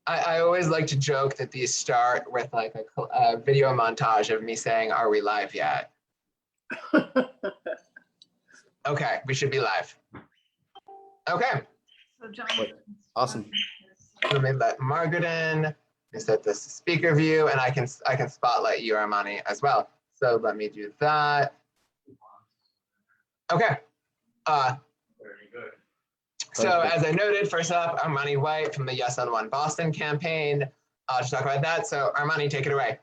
I always like to joke that these start with like a video montage of me saying, "Are we live yet?" Okay, we should be live. Okay. So John, Awesome. Let me let Margaret in. Let me set this to speaker view, and I can spotlight you, Armani, as well. So let me do that. Okay. Very good. So as I noted, first up, Armani White from the Yes on One Boston campaign. To talk about that. So Armani, take it away.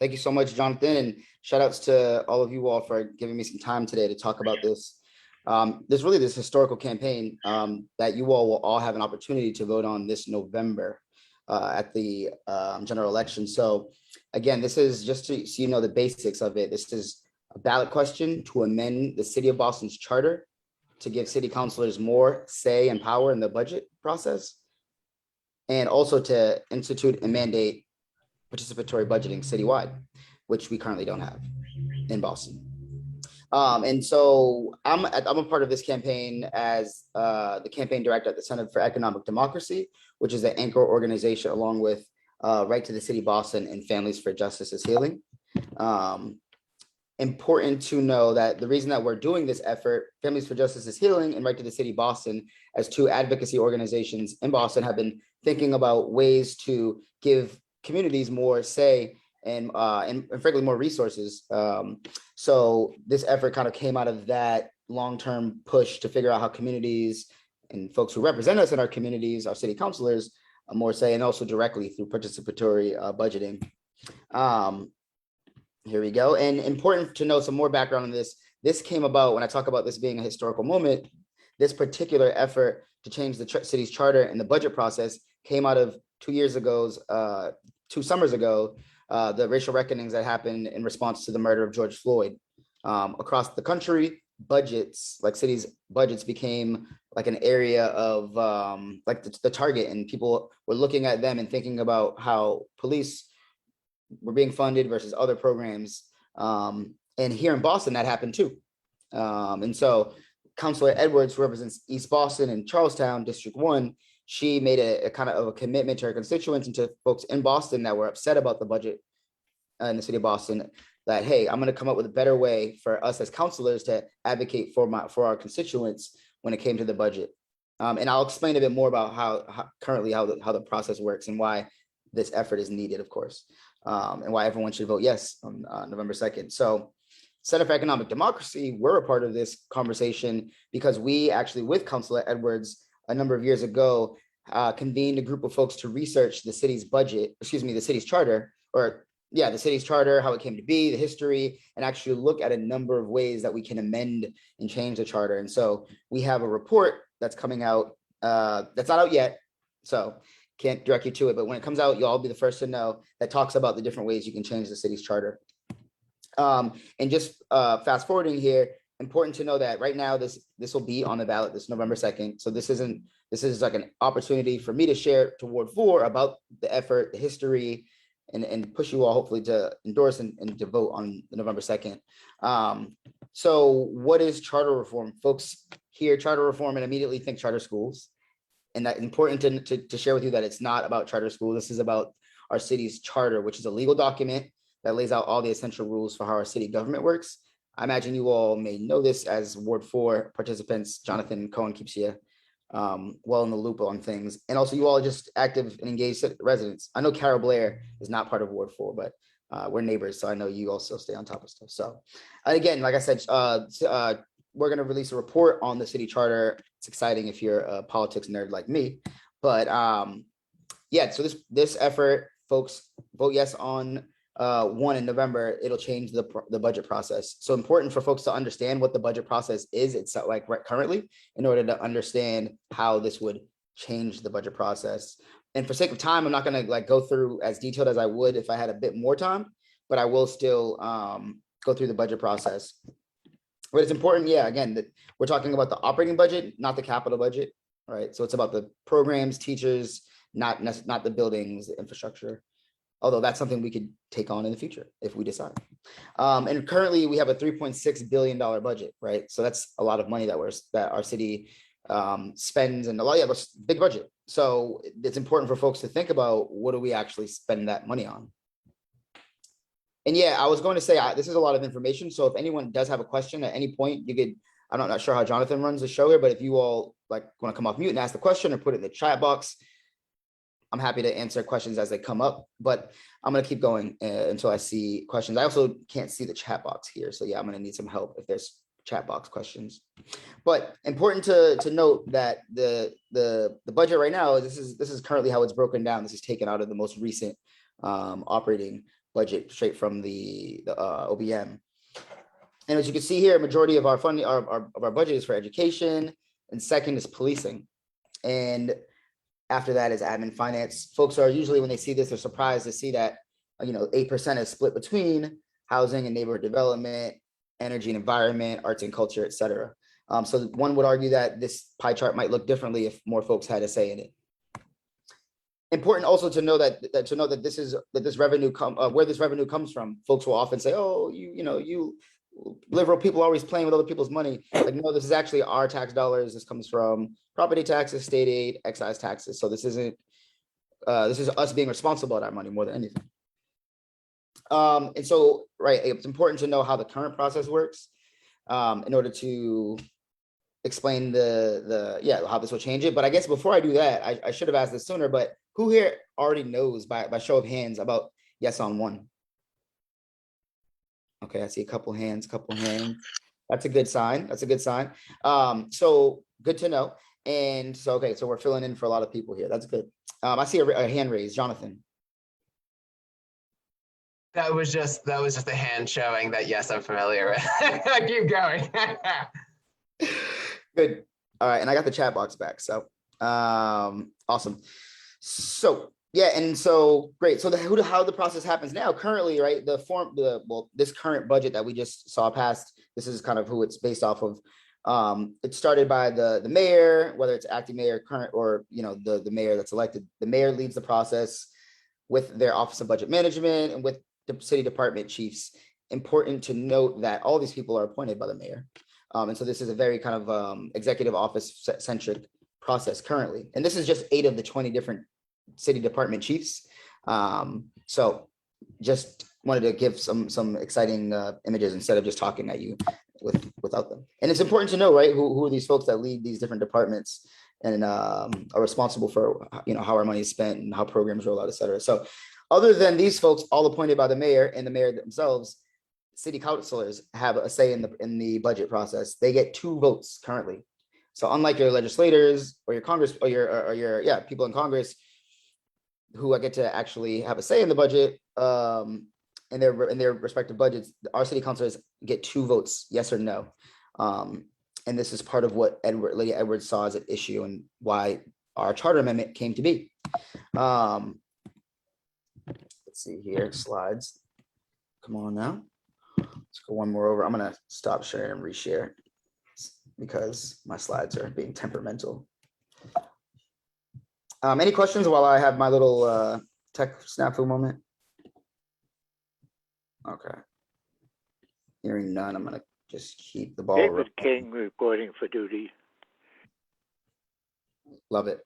Thank you so much, Jonathan, and shout outs to all of you all for giving me some time today to talk about this. There's really this historical campaign that you all will all have an opportunity to vote on this November at the general election. So again, this is just so you know the basics of it. This is a ballot question to amend the City of Boston's charter to give city councilors more say and power in the budget process, and also to institute and mandate participatory budgeting citywide, which we currently don't have in Boston. And so I'm a part of this campaign as the campaign director at the Center for Economic Democracy, which is an anchor organization along with Right to the City Boston and Families for Justice is Healing. Important to know that the reason that we're doing this effort, Families for Justice is Healing and Right to the City Boston, as two advocacy organizations in Boston, have been thinking about ways to give communities more say and frankly more resources. So this effort kind of came out of that long-term push to figure out how communities and folks who represent us in our communities, our city councilors, more say, and also directly through participatory budgeting. Here we go. And important to know some more background on this. This came about when I talk about this being a historical moment. This particular effort to change the city's charter and the budget process came out of 2 summers ago, the racial reckonings that happened in response to the murder of George Floyd. Across the country, budgets, like cities' budgets, became like an area of like the target, and people were looking at them and thinking about how police were being funded versus other programs. And here in Boston, that happened too. And so Councilor Edwards, who represents East Boston and Charlestown, District 1, she made a kind of a commitment to her constituents and to folks in Boston that were upset about the budget in the city of Boston, that, hey, I'm going to come up with a better way for us as councilors to advocate for our constituents when it came to the budget. And I'll explain a bit more about how the process works and why this effort is needed, of course, and why everyone should vote yes on November 2nd. So Center for Economic Democracy, we're a part of this conversation because we actually, with Councilor Edwards, a number of years ago, convened a group of folks to research the city's the city's charter, the city's charter, how it came to be, the history, and actually look at a number of ways that we can amend and change the charter. And so we have a report that's coming out, that's not out yet, so can't direct you to it, but when it comes out, you'll all be the first to know, that talks about the different ways you can change the city's charter. And just fast forwarding here, important to know that right now this will be on the ballot this November 2nd. So this is like an opportunity for me to share to Ward 4 about the effort, the history, and push you all hopefully to endorse and to vote on November 2nd. So what is charter reform? Folks hear charter reform and immediately think charter schools. And that's important to share with you that it's not about charter schools. This is about our city's charter, which is a legal document that lays out all the essential rules for how our city government works. I imagine you all may know this as Ward 4 participants. Jonathan Cohen keeps you well in the loop on things. And also you all are just active and engaged residents. I know Carol Blair is not part of Ward 4, but we're neighbors, so I know you also stay on top of stuff. So again, like I said, we're going to release a report on the city charter. It's exciting if you're a politics nerd like me. But yeah, so this effort, folks, vote yes on 1 in November. It'll change the budget process. So important for folks to understand what the budget process is. It's like right currently, in order to understand how this would change the budget process. And for sake of time, I'm not going to go through as detailed as I would if I had a bit more time, but I will still go through the budget process. But it's important, yeah, again, that we're talking about the operating budget, not the capital budget, right? So it's about the programs, teachers, not the buildings, the infrastructure. Although that's something we could take on in the future if we decide. And currently we have a $3.6 billion budget, right? So that's a lot of money that our city spends and a lot, yeah, big budget. So it's important for folks to think about, what do we actually spend that money on? And yeah, I was going to say, this is a lot of information. So if anyone does have a question at any point, you could, I'm not sure how Jonathan runs the show here, but if you all like want to come off mute and ask the question or put it in the chat box, I'm happy to answer questions as they come up, but I'm going to keep going until I see questions. I also can't see the chat box here. So yeah, I'm going to need some help if there's chat box questions. But important to note that the budget right now, this is currently how it's broken down. This is taken out of the most recent operating budget straight from the OBM. And as you can see here, majority of our funding, of our budget is for education, and second is policing. And after that is admin finance. Folks are usually, when they see this, they're surprised to see that, 8% is split between housing and neighborhood development, energy and environment, arts and culture, et cetera. So one would argue that this pie chart might look differently if more folks had a say in it. Important also to know that this revenue where this revenue comes from. Folks will often say, "Oh, you liberal people are always playing with other people's money." Like, no, this is actually our tax dollars. This comes from property taxes, state aid, excise taxes. So this isn't. This is us being responsible about our money more than anything. And so, right, it's important to know how the current process works in order to explain how this will change it. But I guess before I do that, I should have asked this sooner, but who here already knows by show of hands about yes on one? Okay, I see a couple hands. That's a good sign. So good to know. And so, okay, so we're filling in for a lot of people here. That's good. I see a hand raised, Jonathan. That was just a hand showing that, yes, I'm familiar with. Keep going. Good. All right, and I got the chat box back. So awesome. So yeah, and so great. So how the process happens now currently, right? This current budget that we just saw passed, this is kind of who it's based off of. It's started by the mayor, whether it's acting mayor, current, or the mayor that's elected. The mayor leads the process with their Office of Budget Management and with the city department chiefs. Important to note that all these people are appointed by the mayor. And so this is a very kind of executive office centric process currently. And this is just 8 of the 20 different city department chiefs. So just wanted to give some exciting images instead of just talking at you without them. And it's important to know, right, who are these folks that lead these different departments and are responsible for how our money is spent and how programs roll out, et cetera. So other than these folks, all appointed by the mayor and the mayor themselves, city councilors have a say in the budget process. They get 2 votes currently. So unlike your legislators or your Congress or your people in Congress who get to actually have a say in the budget in their respective budgets, our city councilors get 2 votes, yes or no. And this is part of what Lady Edwards saw as an issue and why our charter amendment came to be. Let's see here, slides. Come on now. Let's go one more over. I'm gonna stop sharing and reshare because my slides are being temperamental. Any questions while I have my little tech snafu moment? Okay. Hearing none, I'm gonna just keep the ball rolling. David King reporting for duty. Love it.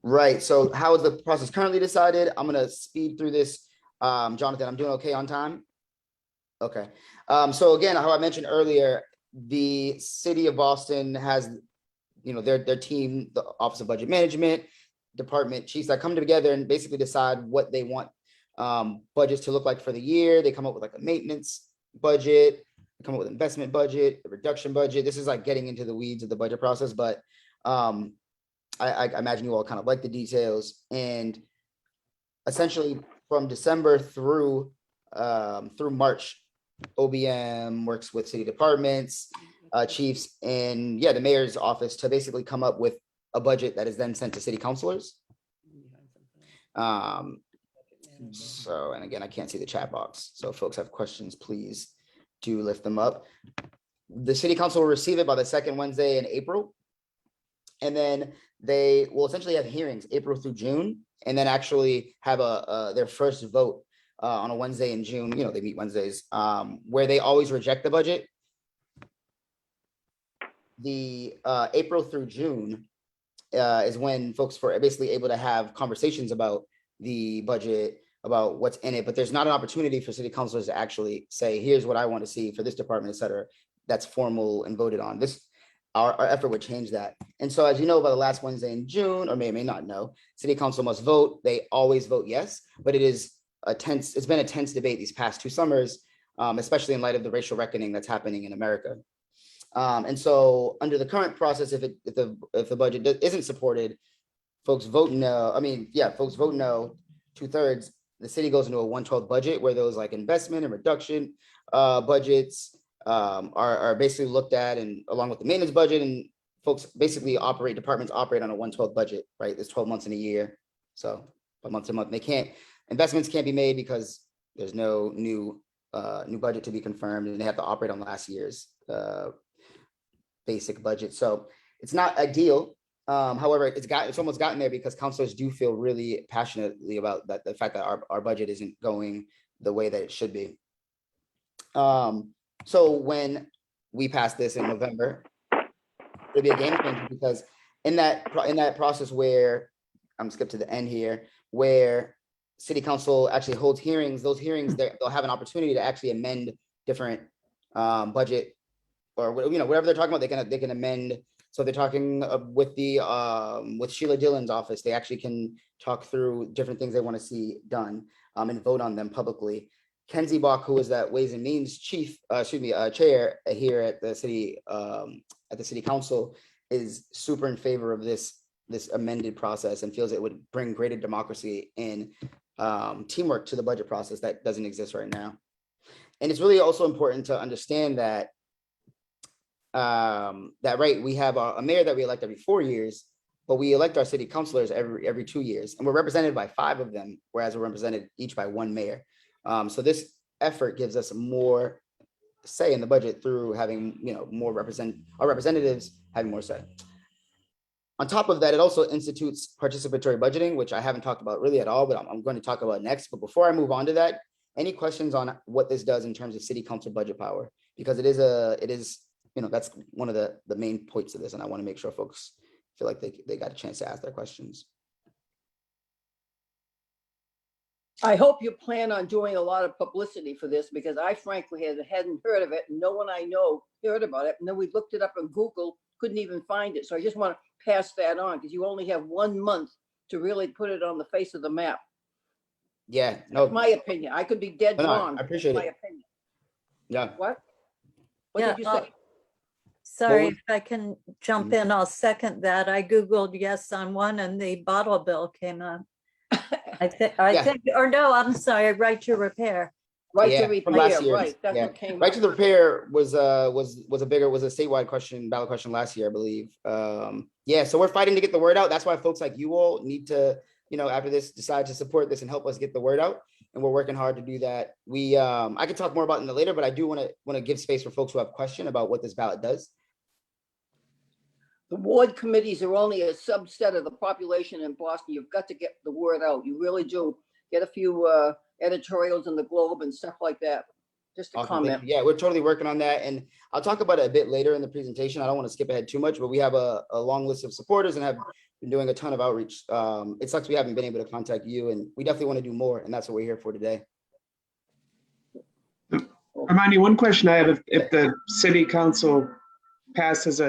Right. So how is the process currently decided? I'm gonna speed through this. Jonathan, I'm doing okay on time? Okay. So again, how I mentioned earlier, the city of Boston has, their team, the Office of Budget Management, department chiefs that come together and basically decide what they want budgets to look like for the year. They come up with like a maintenance budget, they come up with an investment budget, a reduction budget. This is like getting into the weeds of the budget process, but I imagine you all kind of like the details. And essentially from December through March, OBM works with city departments, chiefs, and the mayor's office to basically come up with a budget that is then sent to city councilors. So, and again, I can't see the chat box. So if folks have questions, please do lift them up. The city council will receive it by the second Wednesday in April. And then they will essentially have hearings April through June, and then actually have their first vote on a Wednesday in June. They meet Wednesdays, where they always reject the budget. the April through June is when folks are basically able to have conversations about the budget, about what's in it, but there's not an opportunity for city councilors to actually say, here's what I want to see for this department, et cetera, that's formal and voted on. Our effort would change that. And so, as you know, by the last Wednesday in June, or may or may not know, city council must vote. They always vote yes, but it's been a tense debate these past 2 summers, especially in light of the racial reckoning that's happening in America. And so under the current process, if the budget isn't supported, folks vote no. Folks vote no, 2/3. The city goes into a 1/12 budget where those like investment and reduction budgets are basically looked at, and along with the maintenance budget, and folks basically departments operate on a 1/12 budget, right? There's 12 months in a year. So from month to month, investments can't be made because there's no new budget to be confirmed, and they have to operate on last year's basic budget. So it's not ideal. However, it's almost gotten there because councilors do feel really passionately about that, the fact that our budget isn't going the way that it should be. So when we pass this in November, it'll be a game changer, because in that process where I'm skip to the end here, where city council actually holds hearings, those hearings they'll have an opportunity to actually amend different budget, or whatever they're talking about, they can amend. So they're talking with Sheila Dillon's office, they actually can talk through different things they want to see done and vote on them publicly. Kenzie Bach, who is that Ways and Means chair here at the city council, is super in favor of this amended process and feels it would bring greater democracy and teamwork to the budget process that doesn't exist right now. And it's really also important to understand that we have a mayor that we elect every 4 years, but we elect our city councilors every 2 years, and we're represented by 5 of them, whereas we're represented each by 1 mayor. So this effort gives us more say in the budget through having our representatives having more say. On top of that, it also institutes participatory budgeting, which I haven't talked about really at all, but I'm going to talk about next. But before I move on to that, any questions on what this does in terms of city council budget power? Because it is that's one of the main points of this, and I want to make sure folks feel like they got a chance to ask their questions. I hope you plan on doing a lot of publicity for this, because I frankly hadn't heard of it. No one I know heard about it. And then we looked it up on Google, couldn't even find it. So I just want to pass that on, because you only have 1 month to really put it on the face of the map. Yeah, no, that's my opinion. I could be dead wrong. I appreciate my it. Opinion. Yeah. What yeah, did you say? Sorry, if I can jump in, I'll second that. I Googled yes on one and the bottle bill came up. I think, or no, I'm sorry, right to repair. Right to repair, right. That's what came Right up. to the repair was a statewide question, ballot question last year, I believe. So we're fighting to get the word out. That's why folks like you all need to, after this, decide to support this and help us get the word out. And we're working hard to do that. I can talk more about it later, but I do want to give space for folks who have questions about what this ballot does. The ward committees are only a subset of the population in Boston. You've got to get the word out. You really do. Get a few editorials in the Globe and stuff like that. Just a comment. Yeah, we're totally working on that. And I'll talk about it a bit later in the presentation. I don't want to skip ahead too much, but we have a long list of supporters and have been doing a ton of outreach. It sucks we haven't been able to contact you, and we definitely want to do more. And that's what we're here for today. Armani, one question I have, if the city council passes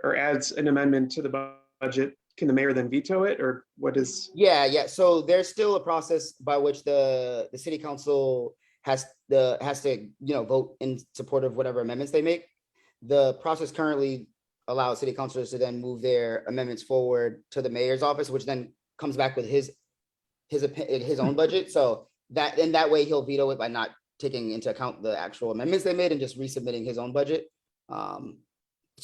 or adds an amendment to the budget, can the mayor then veto it, or what is? Yeah. So there's still a process by which the city council has to vote in support of whatever amendments they make. The process currently allows city councilors to then move their amendments forward to the mayor's office, which then comes back with his own budget. So that way he'll veto it by not taking into account the actual amendments they made and just resubmitting his own budget.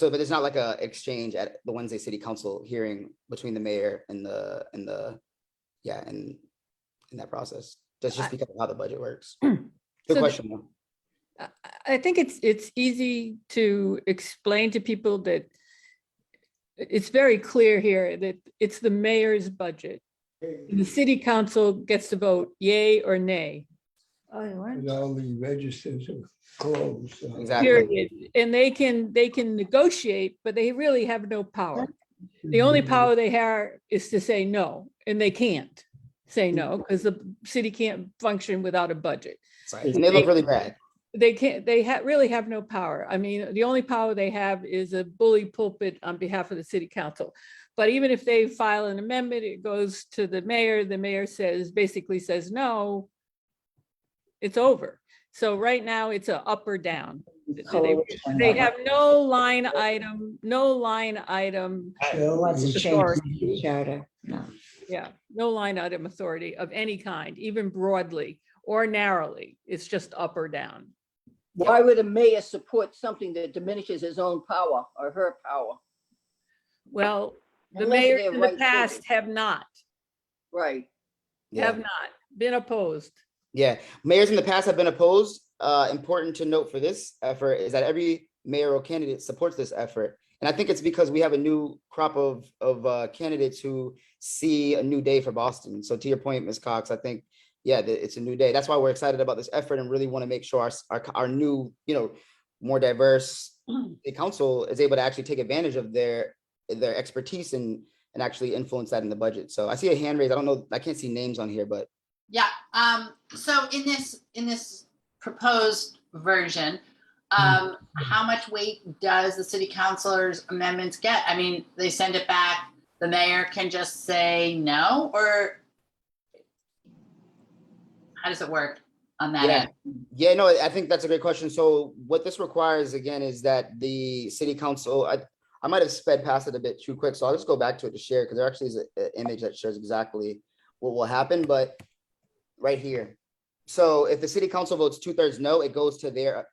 But it's not like a exchange at the Wednesday City Council hearing between the mayor and in that process. That's just because of how the budget works. Good question, though. I think it's easy to explain to people that it's very clear here that it's the mayor's budget. The city council gets to vote yay or nay. Oh, you weren't? and all the registers are closed. so- Exactly. Period. And they can negotiate, but they really have no power. The only power they have is to say no, and they can't say no because the city can't function without a budget. Right. And they look really bad. They can't, they really have no power. I mean, the only power they have is a bully pulpit on behalf of the city council. But even if they file an amendment, it goes to the mayor basically says no, it's over. So right now it's a up or down. They have no line item. Bill, Wants to change authority. the charter, no. Yeah, no line item authority of any kind, even broadly or narrowly. It's just up or down. Why would a mayor support something that diminishes his own power or her power? Well, the Unless mayors they're in the right past footed. have not Yeah. have not been opposed. Yeah, mayors in the past have been opposed. Important to note for this effort is that every mayoral candidate supports this effort. And I think it's because we have a new crop of candidates who see a new day for Boston. So to your point, Ms. Cox, I think, yeah, it's a new day. That's why we're excited about this effort and really want to make sure our new, more diverse council is able to actually take advantage of their expertise and actually influence that in the budget. So I see a hand raised. I don't know, I can't see names on here, but Yeah, so in this proposed version, how much weight does the city councilor's amendments get? I mean, they send it back, the mayor can just say no, or how does it work on that end? Yeah, no, I think that's a great question. So what this requires again is that the city council, I might have sped past it a bit too quick, so I'll just go back to it to share because there actually is an image that shows exactly what will happen, but right here. So if the city council votes 2/3 no, it goes to their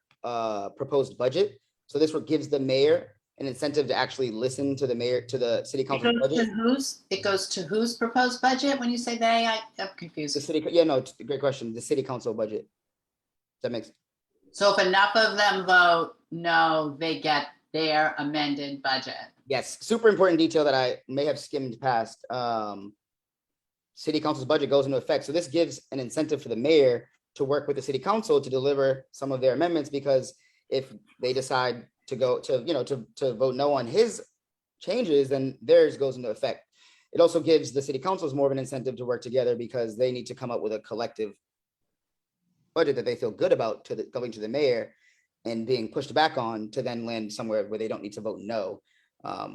proposed budget. So this gives the mayor an incentive to actually listen to the city It council goes to budget. whose proposed budget when you say they? I'm confused. The city, yeah, no, it's a great question. The city council budget. That makes, So if enough of them vote no, they get their amended budget. yes, super important detail that I may have skimmed past. City council's budget goes into effect. So this gives an incentive for the mayor to work with the city council to deliver some of their amendments, because if they decide to go to vote no on his changes, then theirs goes into effect. It also gives the city councils more of an incentive to work together because they need to come up with a collective budget that they feel good about going to the mayor and being pushed back on to then land somewhere where they don't need to vote no.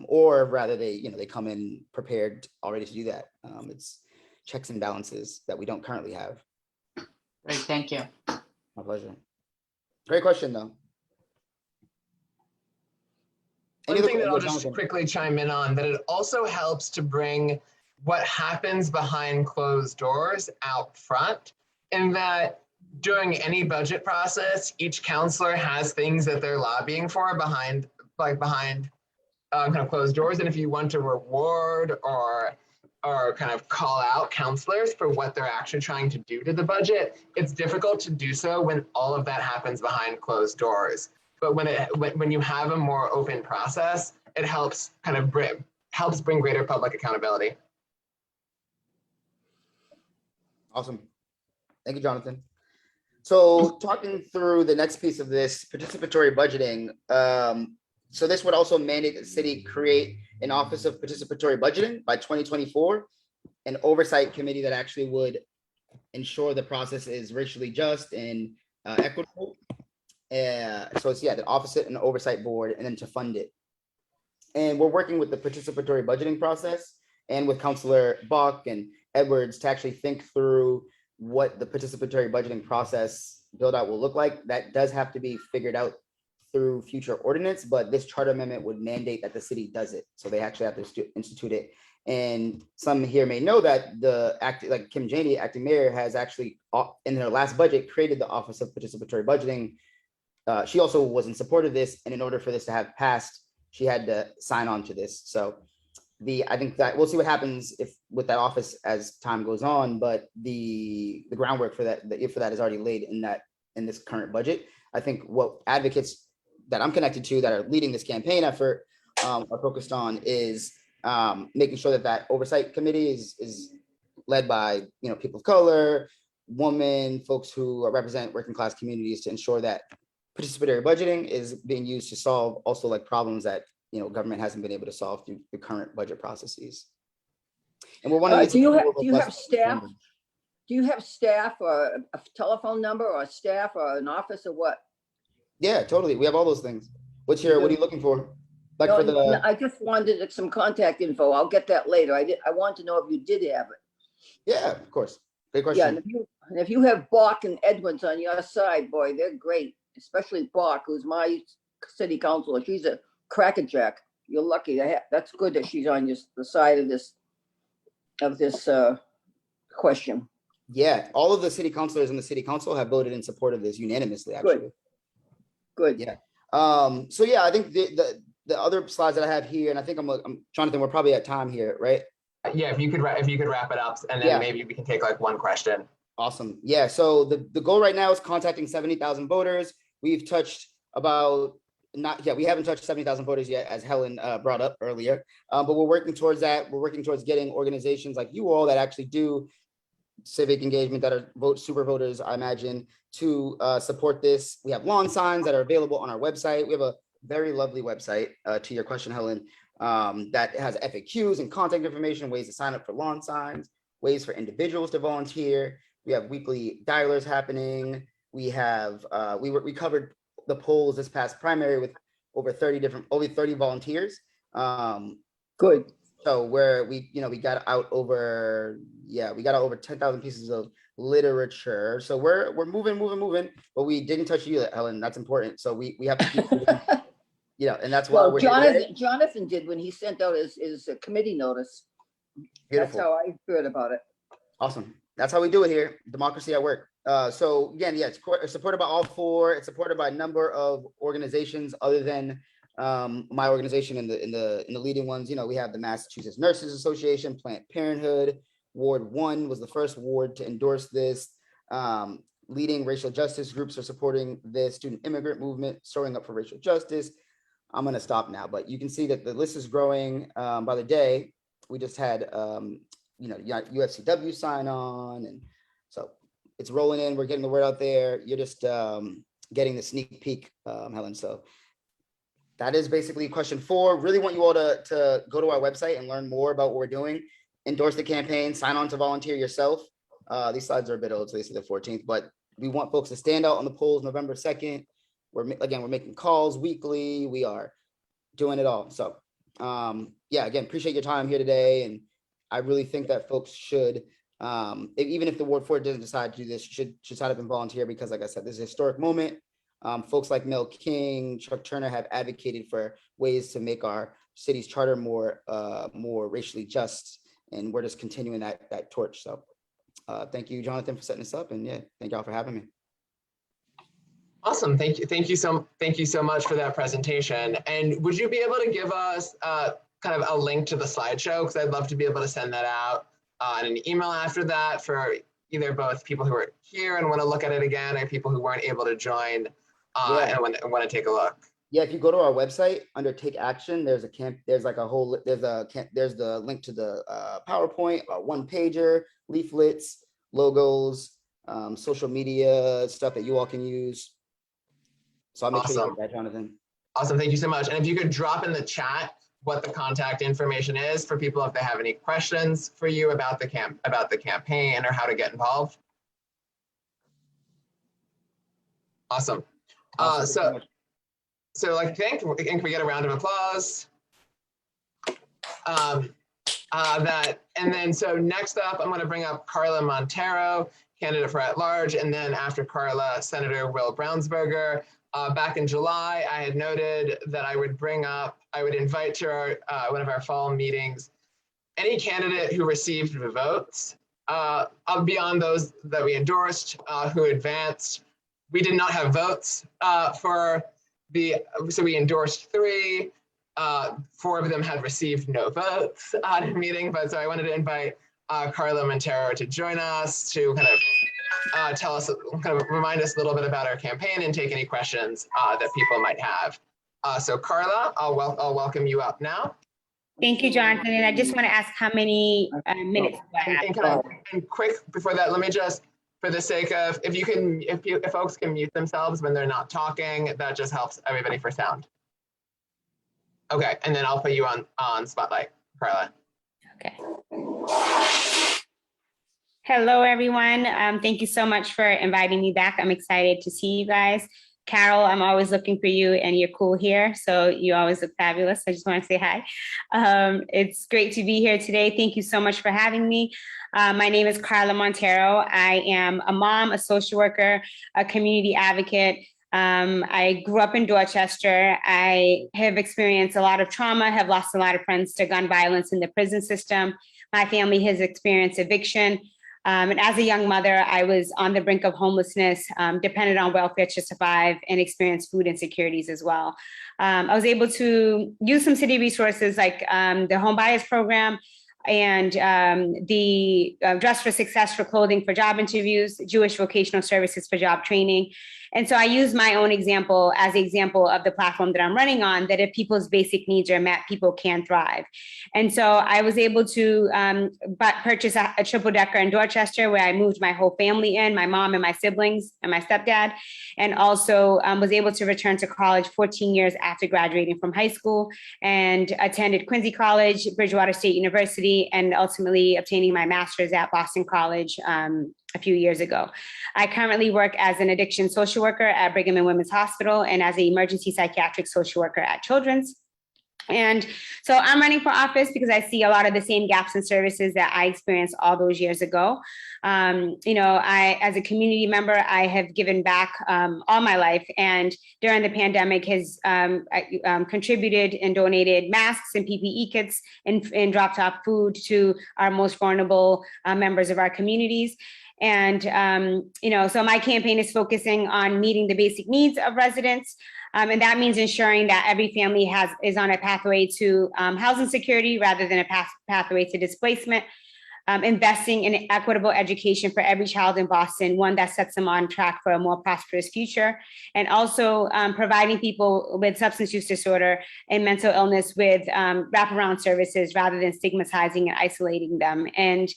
Or rather they come in prepared already to do that. It's checks and balances that we don't currently have. Great, thank you. My pleasure. Great question though. One thing that I'll just quickly chime in on, that it also helps to bring what happens behind closed doors out front, in that during any budget process, each counselor has things that they're lobbying for behind kind of closed doors. And if you want to reward or kind of call out counselors for what they're actually trying to do to the budget, it's difficult to do so when all of that happens behind closed doors. But when you have a more open process, it helps kind of bring greater public accountability. Awesome. Thank you, Jonathan. So talking through the next piece of this, participatory budgeting. So this would also mandate the city create an Office of Participatory Budgeting by 2024, an oversight committee that actually would ensure the process is racially just and equitable. So it's, the Office and Oversight Board, and then to fund it. And we're working with the participatory budgeting process and with Councilor Buck and Edwards to actually think through what the participatory budgeting process build out will look like. That does have to be figured out through future ordinance, but this charter amendment would mandate that the city does it. So they actually have to institute it. And some here may know that like Kim Janey, acting mayor, has actually in her last budget created the Office of Participatory Budgeting. She also was in support of this, and in order for this to have passed, she had to sign on to this. So I think that we'll see what happens with that office as time goes on, but the groundwork for that is already laid in this current budget. I think what advocates that I'm connected to that are leading this campaign effort are focused on is making sure that oversight committee is led by people of color, women, folks who represent working class communities to ensure that participatory budgeting is being used to solve also like problems that, you know, government hasn't been able to solve through the current budget processes. And we're wanting do you have staff? Do you have staff or a telephone number or staff or an office or what? Yeah, totally. We have all those things. What are you looking for? Like No, for the, I just wanted some contact info. I'll get that later. I want to know if you did have it. yeah, of course. Great Yeah, question. and if you have Bach and Edwards on your side, boy, they're great. Especially Bach, who's my city councilor. She's a crackerjack. You're lucky. That's good that she's on the side of this question. Yeah, all of the city councilors in the city council have voted in support of this unanimously, actually. Good. Yeah. So yeah, I think the other slides that I have here, and I think I'm Jonathan, we're probably at time here, right? Yeah, if you could wrap it up, and then maybe we can take like one question. Awesome. Yeah. So the goal right now is contacting 70,000 voters. We've touched about we haven't touched 70,000 voters yet, as Helen brought up earlier. But we're working towards that. We're working towards getting organizations like you all that actually do civic engagement, that are super voters, I imagine, to support this. We have lawn signs that are available on our website. We have a very lovely website, to your question, Helen, that has FAQs and contact information, ways to sign up for lawn signs, ways for individuals to volunteer. We have weekly dialers happening. We have we covered the polls this past primary with over 30 volunteers. Good. So we got out over 10,000 pieces of literature. So we're moving, but we didn't touch you, Helen. That's important. So we have to keep moving, and that's why we're Jonathan did when he sent out his committee notice. Beautiful. That's how I heard about it. Awesome. That's how we do it here. Democracy at work. So again, it's supported by all four. It's supported by a number of organizations other than my organization in the leading ones. We have the Massachusetts Nurses Association, Planned Parenthood. Ward 1 was the first ward to endorse this. Leading racial justice groups are supporting this. Student immigrant movement, Showing Up for Racial Justice. I'm going to stop now, but you can see that the list is growing by the day. We just had UFCW sign on, and so it's rolling in. We're getting the word out there. You're just getting the sneak peek, Helen. So that is basically question 4. Really want you all to go to our website and learn more about what we're doing. Endorse the campaign, sign on to volunteer yourself. These slides are a bit old, so they say the 14th, but we want folks to stand out on the polls November 2nd. We're making calls weekly. We are doing it all. So again, appreciate your time here today. And I really think that folks should, even if the Ward 4 doesn't decide to do this, should sign up and volunteer, because like I said, this is a historic moment. Folks like Mel King, Chuck Turner have advocated for ways to make our city's charter more racially just. And we're just continuing that torch. So thank you, Jonathan, for setting this up. And thank y'all for having me. Awesome. Thank you so much for that presentation. And would you be able to give us kind of a link to the slideshow? Because I'd love to be able to send that out in an email after that for either both people who are here and want to look at it again, or people who weren't able to join and want to take a look. Yeah, if you go to our website under Take Action, there's the link to the PowerPoint, a one-pager, leaflets, logos, social media stuff that you all can use. So I'll make sure you get that, Jonathan. Awesome, thank you so much. And if you could drop in the chat what the contact information is for people if they have any questions for you about the campaign or how to get involved. Awesome. So I think we get a round of applause. So next up, I'm going to bring up Carla Monteiro, candidate for at-large, and then after Carla, Senator Will Brownsberger. Back in July, I had noted that I would invite to one of our fall meetings any candidate who received the votes beyond those that we endorsed, who advanced. We did not have votes so we endorsed 3. 4 of them had received no votes at a meeting, so I wanted to invite Carla Monteiro to join us to kind of remind us a little bit about our campaign and take any questions that people might have. So Carla, I'll welcome you up now. Thank you, Jonathan. And I just want to ask how many minutes do I have? And quick, before that, let me just, for the sake of, if folks can mute themselves when they're not talking, that just helps everybody for sound. Okay, and then I'll put you on spotlight, Carla. Okay. Hello, everyone. Thank you so much for inviting me back. I'm excited to see you guys. Carol, I'm always looking for you, and you're cool here, so you always look fabulous. I just want to say hi. It's great to be here today. Thank you so much for having me. My name is Carla Monteiro. I am a mom, a social worker, a community advocate. I grew up in Dorchester. I have experienced a lot of trauma, have lost a lot of friends to gun violence in the prison system. My family has experienced eviction. And as a young mother, I was on the brink of homelessness, dependent on welfare to survive, and experienced food insecurities as well. I was able to use some city resources like the Home Buyers Program and the Dress for Success for clothing for job interviews, Jewish Vocational Services for job training. And so I use my own example as the example of the platform that I'm running on, that if people's basic needs are met, people can thrive. And so I was able to purchase a triple decker in Dorchester, where I moved my whole family in, my mom and my siblings and my stepdad, and also was able to return to college 14 years after graduating from high school, and attended Quincy College, Bridgewater State University, and ultimately obtaining my master's at Boston College a few years ago. I currently work as an addiction social worker at Brigham and Women's Hospital, and as an emergency psychiatric social worker at Children's. And so I'm running for office because I see a lot of the same gaps in services that I experienced all those years ago. I, as a community member, I have given back all my life, and during the pandemic has contributed and donated masks and PPE kits and dropped off food to our most vulnerable members of our communities. And, so my campaign is focusing on meeting the basic needs of residents. And that means ensuring that every family is on a pathway to housing security rather than a pathway to displacement. Investing in equitable education for every child in Boston, one that sets them on track for a more prosperous future. And also providing people with substance use disorder and mental illness with wraparound services rather than stigmatizing and isolating them. And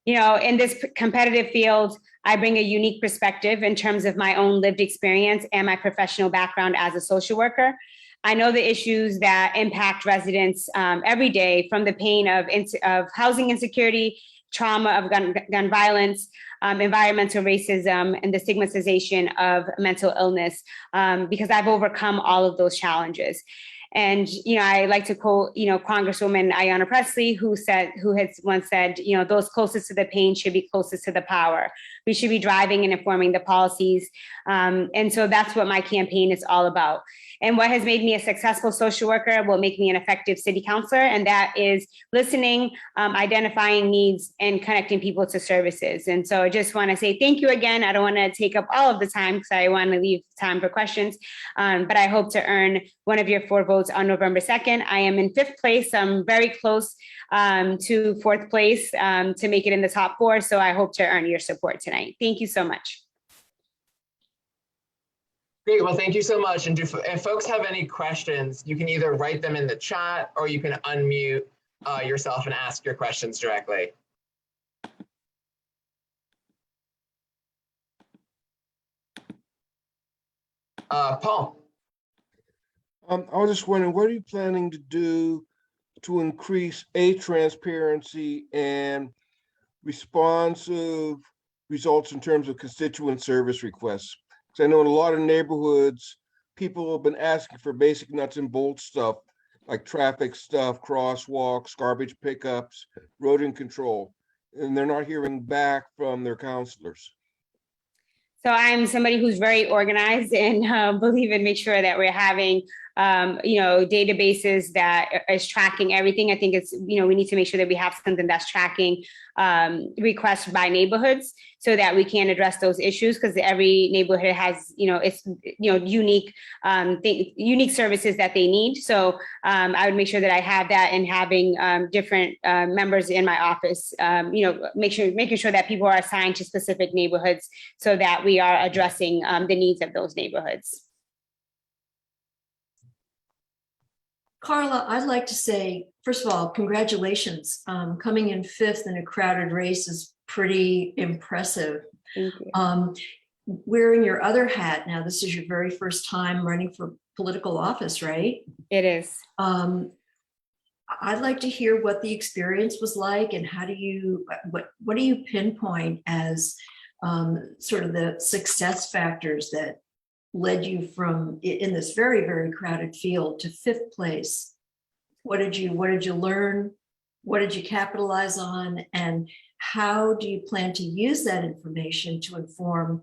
in this competitive field, I bring a unique perspective in terms of my own lived experience and my professional background as a social worker. I know the issues that impact residents every day, from the pain of housing insecurity, trauma of gun violence, environmental racism, and the stigmatization of mental illness, because I've overcome all of those challenges. And, I like to quote, Congresswoman Ayanna Pressley, who has once said, those closest to the pain should be closest to the power. We should be driving and informing the policies. And so that's what my campaign is all about. And what has made me a successful social worker will make me an effective city councilor. And that is listening, identifying needs, and connecting people to services. And so I just want to say thank you again. I don't want to take up all of the time because I want to leave time for questions. But I hope to earn one of your 4 votes on November 2nd. I am in 5th place. I'm very close to 4th place to make it in the top 4. So I hope to earn your support tonight. Thank you so much. Great, well, thank you so much. And if folks have any questions, you can either write them in the chat or you can unmute yourself and ask your questions directly. Paul. I was just wondering, what are you planning to do to increase transparency and responsive results in terms of constituent service requests? Because I know in a lot of neighborhoods, people have been asking for basic nuts and bolts stuff like traffic stuff, crosswalks, garbage pickups, rodent control, and they're not hearing back from their counselors. So I'm somebody who's very organized and believe in make sure that we're having databases that is tracking everything. I think it's, we need to make sure that we have something that's tracking requests by neighborhoods so that we can address those issues, because every neighborhood has, its, unique unique services that they need. So I would make sure that I have that, and having different members in my office, making sure that people are assigned to specific neighborhoods so that we are addressing the needs of those neighborhoods. Carla, I'd like to say, first of all, congratulations. Coming in 5th in a crowded race is pretty impressive. Thank you. Wearing your other hat now, this is your very first time running for political office, right? It is. I'd like to hear what the experience was like, and how do you, what do you pinpoint as sort of the success factors that led you from, in this very, very crowded field, to 5th place? What did you learn? What did you capitalize on? And how do you plan to use that information to inform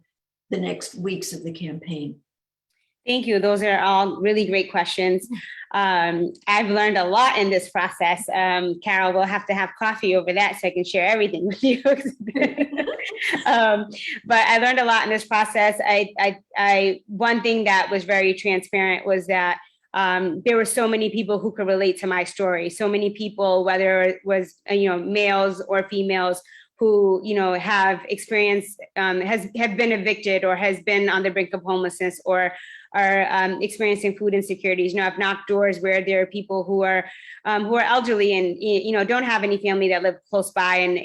the next weeks of the campaign? Thank you. Those are all really great questions. I've learned a lot in this process. Carol, we'll have to have coffee over that so I can share everything with you. But I learned a lot in this process. One thing that was very transparent was that there were so many people who could relate to my story. So many people, whether it was males or females, who have experienced, have been evicted or has been on the brink of homelessness, or are experiencing food insecurities. I've knocked doors where there are people who are elderly and don't have any family that live close by, and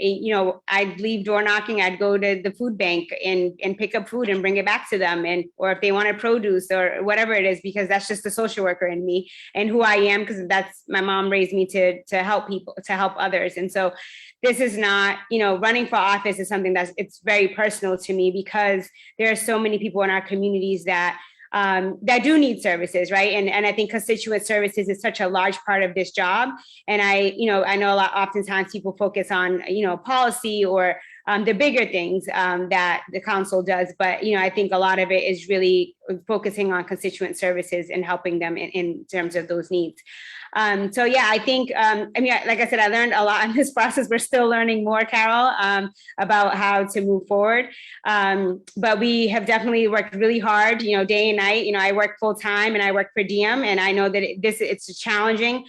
I'd leave door knocking. I'd go to the food bank and pick up food and bring it back to them, or if they wanted produce or whatever it is, because that's just the social worker in me and who I am, because that's my mom raised me to help people, to help others. And so this is not, running for office is something it's very personal to me, because there are so many people in our communities that do need services, right? And I think constituent services is such a large part of this job. And I know a lot, oftentimes people focus on, policy or the bigger things that the council does. But, I think a lot of it is really focusing on constituent services and helping them in terms of those needs. So yeah, I think, like I said, I learned a lot in this process. We're still learning more, Carol, about how to move forward. But we have definitely worked really hard, day and night. I work full time and I work per diem. And I know that it's challenging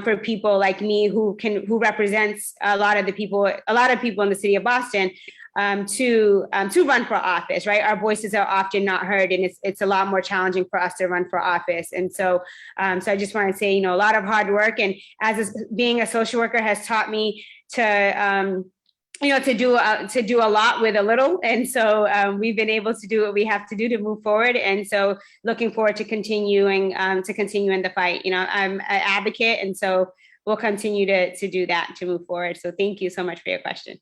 for people like me who represents a lot of people in the city of Boston, to run for office, right? Our voices are often not heard, and it's a lot more challenging for us to run for office. And so, so I just want to say, a lot of hard work, and being a social worker has taught me to do a lot with a little. And so we've been able to do what we have to do to move forward. And so looking forward to continuing in the fight. I'm an advocate, and so we'll continue to do that to move forward. So thank you so much for your question.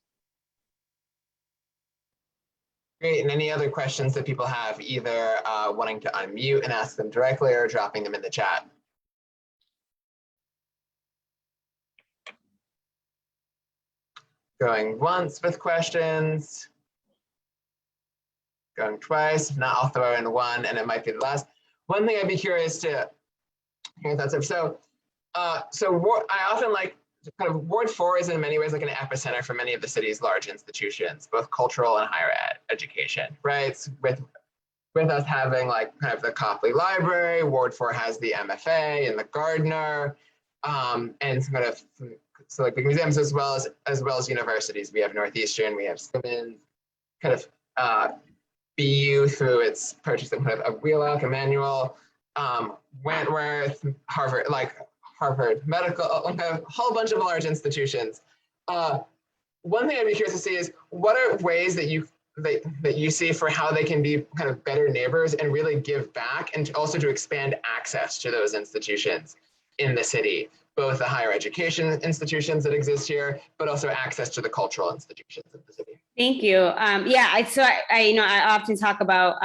Great, and any other questions that people have, either wanting to unmute and ask them directly or dropping them in the chat? Going once with questions. Going twice. If not, I'll throw in one, and it might be the last. One thing I'd be curious to hear thoughts of. So I often like kind of Ward 4 is in many ways like an epicenter for many of the city's large institutions, both cultural and higher education, right? With us having like kind of the Copley Library, Ward 4 has the MFA and the Gardner, and kind of so like big museums as well as universities. We have Northeastern, we have Simmons, kind of BU through its purchase of kind of Wheelock, Emmanuel, Wentworth, Harvard Medical, a whole bunch of large institutions. One thing I'd be curious to see is what are ways that you see for how they can be kind of better neighbors and really give back, and also to expand access to those institutions in the city, both the higher education institutions that exist here, but also access to the cultural institutions of the city. Thank you. I often talk about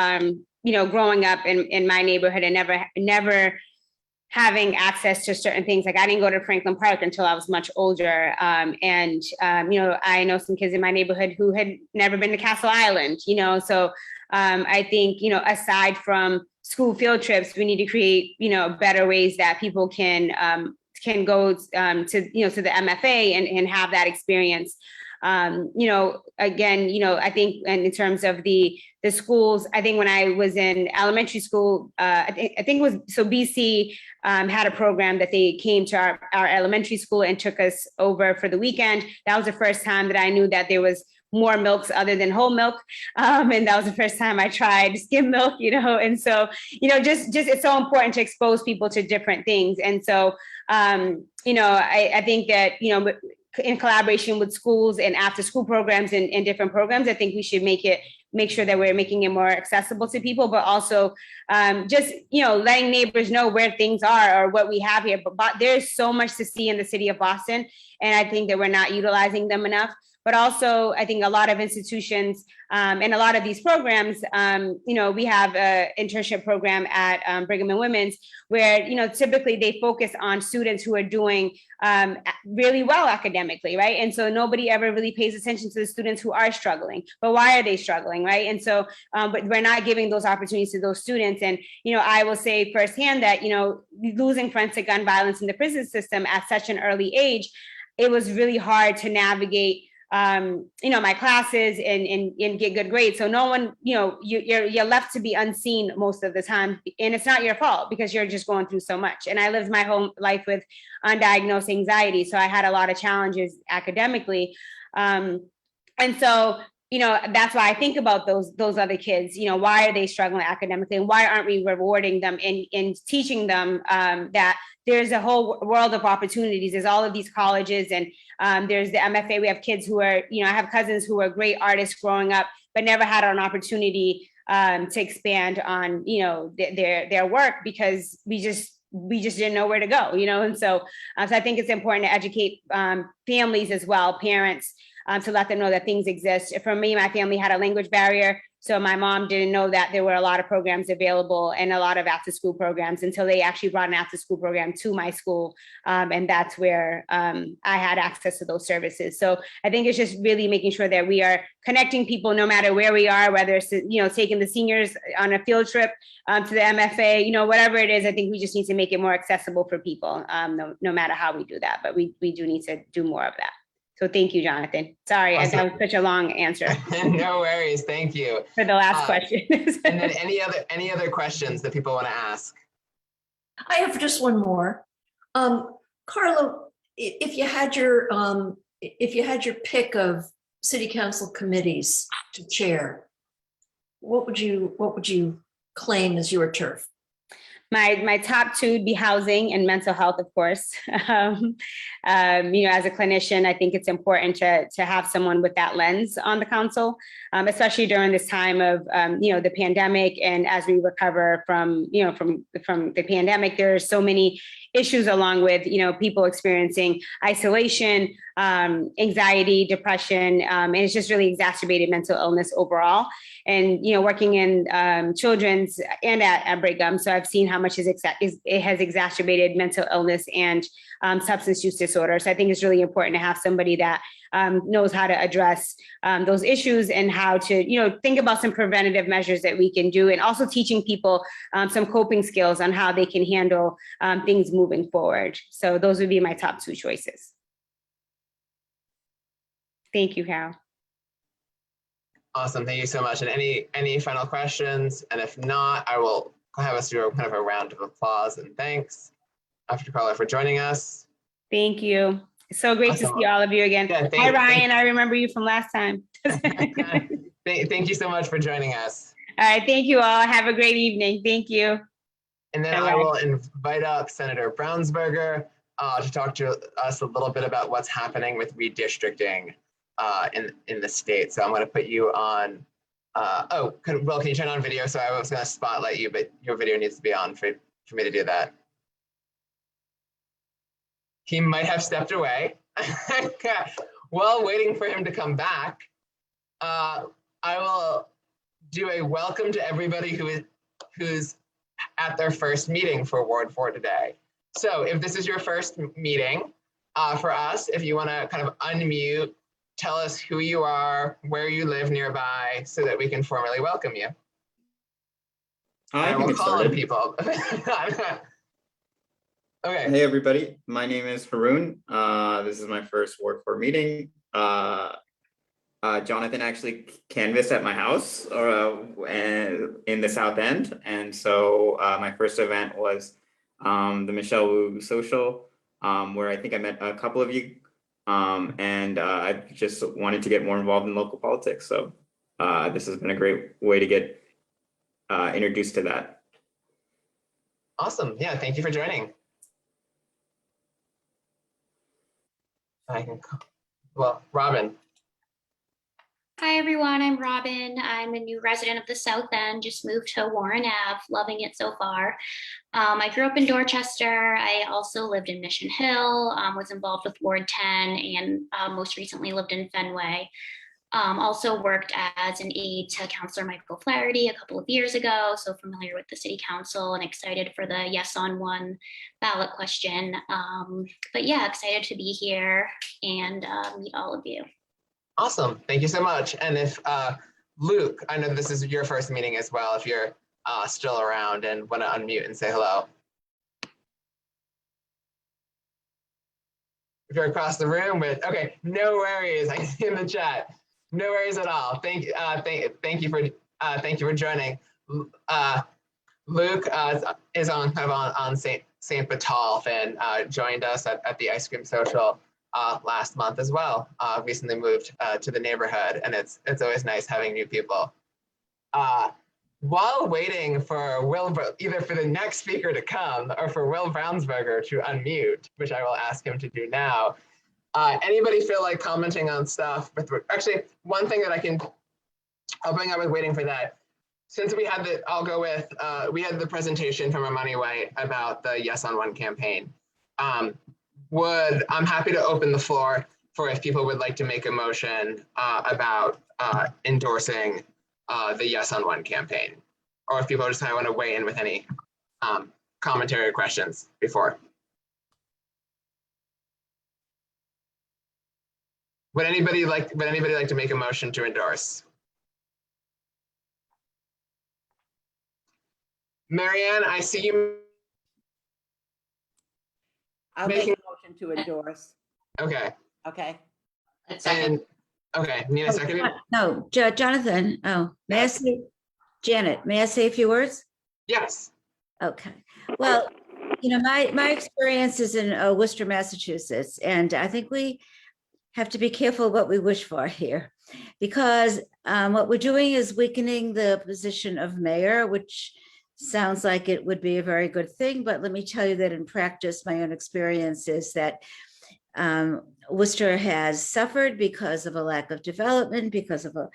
growing up in my neighborhood and never having access to certain things. Like I didn't go to Franklin Park until I was much older. I know some kids in my neighborhood who had never been to Castle Island, so I think, aside from school field trips, we need to create, better ways that people can go to the MFA and have that experience. I think, and in terms of the schools, I think when I was in elementary school, I think it was, so BC had a program that they came to our elementary school and took us over for the weekend. That was the first time that I knew that there was more milks other than whole milk. And that was the first time I tried skim milk, and so, just it's so important to expose people to different things. And so, I think that, in collaboration with schools and after school programs and different programs. I think we should make sure that we're making it more accessible to people, but also just, letting neighbors know where things are or what we have here. But there's so much to see in the city of Boston, and I think that we're not utilizing them enough. But also, I think a lot of institutions and a lot of these programs, we have an internship program at Brigham and Women's where, typically they focus on students who are doing really well academically, right? And so nobody ever really pays attention to the students who are struggling. But why are they struggling, right? And so, but we're not giving those opportunities to those students. And, I will say firsthand that, losing friends to gun violence in the prison system at such an early age, it was really hard to navigate my classes and get good grades. So no one, you're left to be unseen most of the time. And it's not your fault because you're just going through so much. And I lived my whole life with undiagnosed anxiety. So I had a lot of challenges academically. And so, that's why I think about those other kids, why are they struggling academically and why aren't we rewarding them and teaching them that there's a whole world of opportunities. There's all of these colleges and there's the MFA. We have kids who are, I have cousins who are great artists growing up, but never had an opportunity to expand on, their work because we just didn't know where to go, And so I think it's important to educate families as well, parents, to let them know that things exist. For me, my family had a language barrier. So my mom didn't know that there were a lot of programs available and a lot of after school programs until they actually brought an after school program to my school. And that's where I had access to those services. So I think it's just really making sure that we are connecting people no matter where we are, whether it's, taking the seniors on a field trip to the MFA, whatever it is. I think we just need to make it more accessible for people, no matter how we do that. But we do need to do more of that. So thank you, Jonathan. Sorry, Awesome. That was such a long answer. No worries. Thank you. For the last question. And then any other questions that people want to ask? I have just one more. Carla, if you had your pick of city council committees to chair, what would you claim as your turf? My top two would be housing and mental health, of course. As a clinician, I think it's important to have someone with that lens on the council, especially during this time of, the pandemic. And as we recover from the pandemic, there are so many issues along with, people experiencing isolation, anxiety, depression, and it's just really exacerbated mental illness overall. And, working in children's and at Brigham, so I've seen how much it has exacerbated mental illness and substance use disorder. So I think it's really important to have somebody that knows how to address those issues and how to, think about some preventative measures that we can do, and also teaching people some coping skills on how they can handle things moving forward. So those would be my top two choices. Thank you, Carol. Awesome. Thank you so much. And any final questions? And if not, I will have us do kind of a round of applause and thanks after Carla for joining us. Thank you. It's so great to see all of you again. Yeah, hi, Ryan. I remember you from last time. Thank you so much for joining us. All right. Thank you all. Have a great evening. Thank you. And then I will invite up Senator Brownsberger to talk to us a little bit about what's happening with redistricting in the state. So I'm going to put you on. Can you turn on video? So I was going to spotlight you, but your video needs to be on for me to do that. He might have stepped away. While waiting for him to come back, I will do a welcome to everybody who's at their first meeting for Ward 4 today. So if this is your first meeting for us, if you want to kind of unmute, tell us who you are, where you live nearby, so that we can formally welcome you. Hi, we'll call on people. Okay. Hey everybody, my name is Haroon. This is my first Ward 4 meeting. Jonathan actually canvassed at my house in the South End. And so my first event was the Michelle Wu Social, where I think I met a couple of you. And I just wanted to get more involved in local politics. So this has been a great way to get introduced to that. Awesome. Yeah, thank you for joining. I can, well, Robin. Hi everyone, I'm Robin. I'm a new resident of the South End, just moved to Warren Ave, loving it so far. I grew up in Dorchester. I also lived in Mission Hill, was involved with Ward 10, and most recently lived in Fenway. Also worked as an aide to Councilor Michael Flaherty a couple of years ago, so familiar with the city council and excited for the yes on one ballot question. But yeah, excited to be here and meet all of you. Awesome, thank you so much. And if Luke, I know this is your first meeting as well, if you're still around and want to unmute and say hello. If you're across the room with, okay, no worries, I can see in the chat. No worries at all. Thank you for joining. Luke is on St. Botolph and joined us at the ice cream social last month as well. Recently moved to the neighborhood, and it's always nice having new people. While waiting for either for the next speaker to come or for Will Brownsberger to unmute, which I will ask him to do now. Anybody feel like commenting on stuff? Actually, one thing that I'll bring up with waiting for that. Since we had we had the presentation from Armani White about the Yes on One campaign. I'm happy to open the floor for if people would like to make a motion about endorsing the Yes on One campaign, or if people just kind of want to weigh in with any commentary or questions before. Would anybody like to make a motion to endorse? Marianne, I see you. I'll make a motion to endorse. Okay. Okay. And okay, need a second? No, Jonathan. Oh, may I say, Janet, may I say a few words? Yes. Okay. Well, my experience is in Worcester, Massachusetts, and I think we have to be careful what we wish for here, because what we're doing is weakening the position of mayor, which sounds like it would be a very good thing. But let me tell you that in practice, my own experience is that Worcester has suffered because of a lack of development, because of a